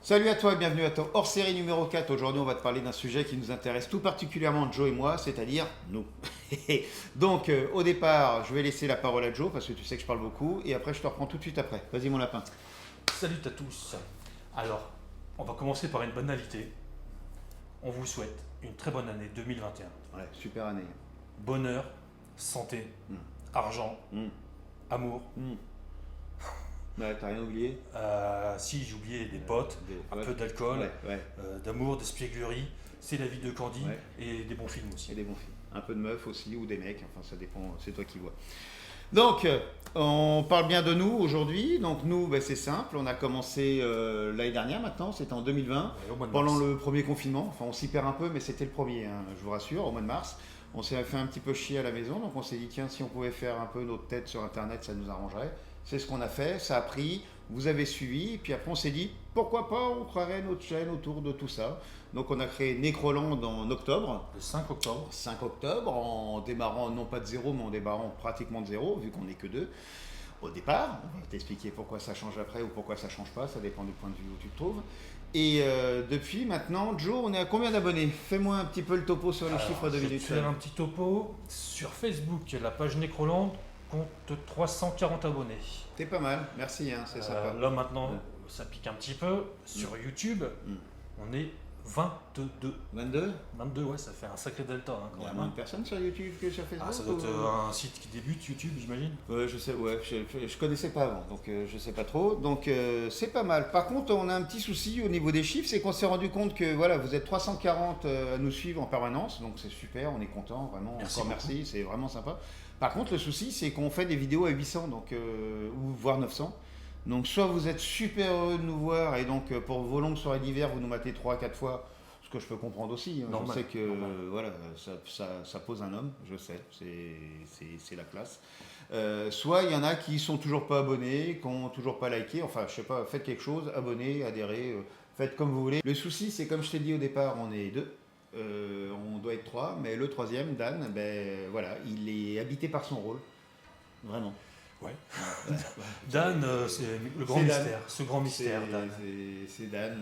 Salut à toi et bienvenue à ton hors-série numéro 4. Aujourd'hui, on va te parler d'un sujet qui nous intéresse tout particulièrement Joe et moi, c'est-à-dire nous. Donc, au départ, je vais laisser la parole à Joe parce que tu sais que je parle beaucoup et après, je te reprends tout de suite après. Vas-y, mon lapin. Salut à tous. Alors, on va commencer par une banalité. On vous souhaite une très bonne année 2021. Ouais, super année. Bonheur, santé, Mm. argent, Mm. amour. Ouais, t'as rien oublié? Si j'ai oublié des potes, un peu d'alcool, Ouais. d'amour, d'espièglerie, c'est la vie de Candy Ouais. et des bons films aussi. Et des bons films. Un peu de meufs aussi ou des mecs, enfin ça dépend, c'est toi qui vois. Donc, on parle bien de nous aujourd'hui. Donc, nous, c'est simple. On a commencé l'année dernière maintenant, c'était en 2020, Ouais, au mois de pendant mars. le premier confinement. Enfin, on s'y perd un peu, mais c'était le premier, hein, je vous rassure, au mois de mars. On s'est fait un petit peu chier à la maison, donc on s'est dit, tiens, si on pouvait faire un peu notre tête sur Internet, ça nous arrangerait. C'est ce qu'on a fait, ça a pris, vous avez suivi, et puis après on s'est dit, pourquoi pas, on créerait notre chaîne autour de tout ça. Donc, on a créé Necroland en octobre. Le 5 octobre. 5 octobre, en démarrant non pas de zéro, mais en démarrant pratiquement de zéro, vu qu'on n'est que deux au départ. On va t'expliquer pourquoi ça change après ou pourquoi ça change pas, ça dépend du point de vue où tu te trouves. Et depuis maintenant, Joe, on est à combien d'abonnés? Fais-moi un petit peu le topo sur les chiffres de Je vais te minutes. faire un petit topo. Sur Facebook, la page Necroland compte 340 abonnés. T'es pas mal, merci, hein, c'est sympa. Là maintenant, Ouais. ça pique un petit peu. Sur YouTube, on est 22. 22? 22, ouais, ça fait un sacré delta hein, Il quand y a même. moins de personnes sur YouTube que sur Facebook? Ah, ça doit ou- être un site qui débute, YouTube, j'imagine. Ouais, je sais, ouais, je connaissais pas avant, donc je sais pas trop. Donc c'est pas mal. Par contre, on a un petit souci au niveau des chiffres, c'est qu'on s'est rendu compte que voilà, vous êtes 340 à nous suivre en permanence, donc c'est super, on est content, vraiment. Merci Encore beaucoup. merci, c'est vraiment sympa. Par contre, le souci, c'est qu'on fait des vidéos à 800, donc ou voire 900. Donc soit vous êtes super heureux de nous voir et donc pour vos longues soirées d'hiver, vous nous matez 3 à 4 fois. Ce que je peux comprendre aussi, hein. Je Normal, sais que normal. voilà, ça pose un homme, je sais, c'est la classe. Soit il y en a qui sont toujours pas abonnés, qui ont toujours pas liké, enfin je sais pas, faites quelque chose, abonnez, adhérez, faites comme vous voulez. Le souci c'est comme je t'ai dit au départ, on est deux, on doit être trois, mais le troisième, Dan, ben voilà, il est habité par son rôle, vraiment. Ouais. Ouais. Dan, c'est le grand C'est Dan. mystère, ce grand mystère, Dan. C'est Dan,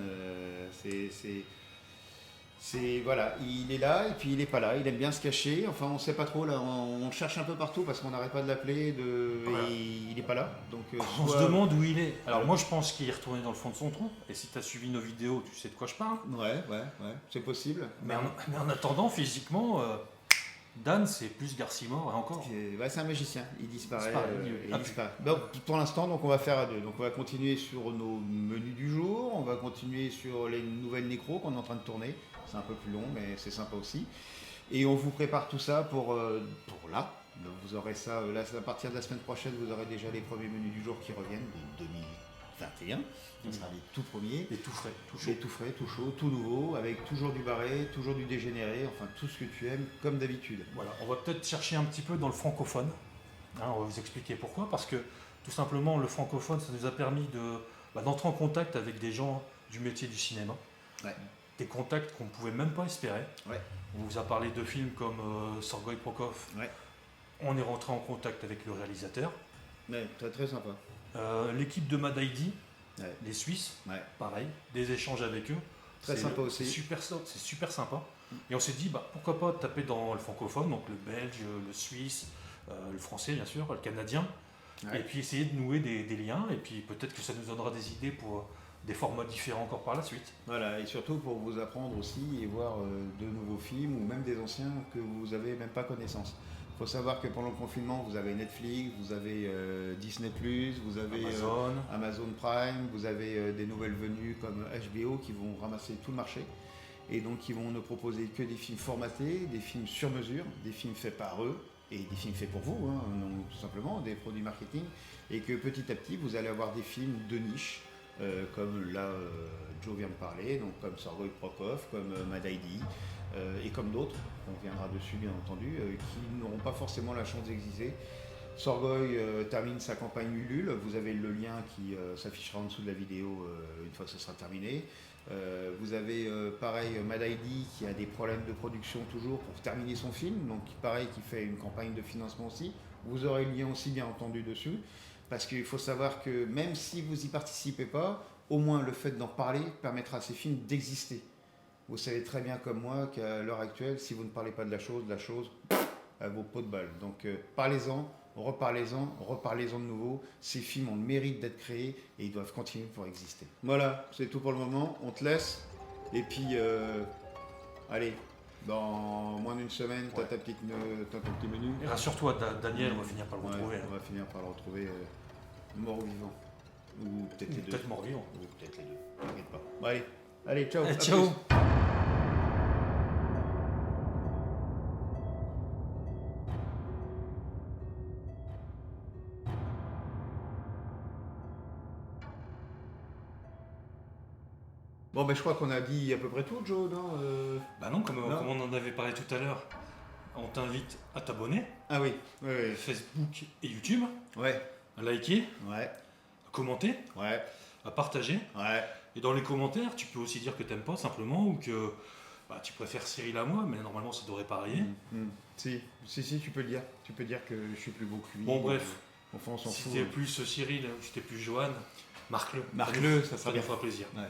voilà, il est là et puis il est pas là, il aime bien se cacher, enfin on sait pas trop là, on cherche un peu partout parce qu'on n'arrête pas de l'appeler Voilà. et il est pas là. Donc On soit- se demande où il est. Alors moi je pense qu'il est retourné dans le fond de son trou, et si tu as suivi nos vidéos, tu sais de quoi je parle. Ouais, c'est possible. Mais en attendant, physiquement, Dan c'est plus Garcimore et encore. C'est un magicien, il disparaît. Il disparaît. Disparaît. Donc, pour l'instant, donc on va faire à deux. Donc on va continuer sur nos menus du jour, on va continuer sur les nouvelles nécros qu'on est en train de tourner. C'est un peu plus long, mais c'est sympa aussi. Et on vous prépare tout ça pour là. Donc vous aurez ça, là, à partir de la semaine prochaine, vous aurez déjà les premiers menus du jour qui reviennent de 2021. Ce sera les tout premiers. Et tout frais, tout chaud. C'est tout frais, tout chaud, tout nouveau, avec toujours du barré, toujours du dégénéré, enfin tout ce que tu aimes, comme d'habitude. Voilà, on va peut-être chercher un petit peu dans le francophone. Hein, on va vous expliquer pourquoi. Parce que tout simplement, le francophone, ça nous a permis d'entrer en contact avec des gens du métier du cinéma. Ouais. Des contacts qu'on ne pouvait même pas espérer. Ouais. On vous a parlé de films comme Sorgoy Prokov. Ouais. On est rentré en contact avec le réalisateur. Ouais, très très sympa. L'équipe de Mad ID, Ouais. les Suisses, Ouais. pareil, des échanges avec eux. Très sympa aussi. C'est super sympa. Et on s'est dit, pourquoi pas taper dans le francophone, donc le belge, le suisse, le français bien sûr, le canadien, Ouais. et puis essayer de nouer des liens, et puis peut-être que ça nous donnera des idées pour des formats différents encore par la suite. Voilà, et surtout pour vous apprendre aussi et voir de nouveaux films ou même des anciens que vous n'avez même pas connaissance. Il faut savoir que pendant le confinement, vous avez Netflix, vous avez Disney+, vous avez Amazon Prime, vous avez des nouvelles venues comme HBO qui vont ramasser tout le marché et donc qui vont ne proposer que des films formatés, des films sur mesure, des films faits par eux et des films faits pour vous, hein, donc, tout simplement, des produits marketing, et que petit à petit, vous allez avoir des films de niche, comme là, Joe vient de parler, donc comme Sorgoy Prokov, comme Mad ID, et comme d'autres, on viendra dessus bien entendu, qui n'auront pas forcément la chance d'exister. Sorgoy termine sa campagne Ulule, vous avez le lien qui s'affichera en dessous de la vidéo une fois que ce sera terminé. Vous avez pareil Mad ID qui a des problèmes de production toujours pour terminer son film, donc pareil qui fait une campagne de financement aussi. Vous aurez le lien aussi bien entendu dessus. Parce qu'il faut savoir que même si vous n'y participez pas, au moins le fait d'en parler permettra à ces films d'exister. Vous savez très bien comme moi qu'à l'heure actuelle, si vous ne parlez pas de la chose, elle vaut pot de balle. Donc parlez-en, reparlez-en de nouveau. Ces films ont le mérite d'être créés et ils doivent continuer pour exister. Voilà, c'est tout pour le moment. On te laisse. Et puis, allez, dans moins d'une semaine, t'as ton petit menu. Et rassure-toi, Daniel, on va finir par le Ouais, retrouver. on va finir par le retrouver mort ou vivant. Ou peut-être les deux. Peut-être mort-vivant. Ou peut-être les deux. T'inquiète pas. Bon, allez, ciao. À Ciao. plus. Bon, ben je crois qu'on a dit à peu près tout, Joe, non Bah non, comme Non. on en avait parlé tout à l'heure, on t'invite à t'abonner, Ah oui, ouais, Facebook et YouTube, ouais, à liker, ouais, à commenter, ouais, à partager. ouais. Et dans les commentaires, tu peux aussi dire que t'aimes pas simplement ou que tu préfères Cyril à moi, mais normalement ça devrait parier. Si, tu peux le dire. Tu peux dire que je suis plus beau que lui. Bon, bref. Enfin, on s'en Si fout. t'es plus Cyril ou si t'es plus Johan, marque-le. Marque-le, ça sera ça nous bien. fera plaisir. Ouais.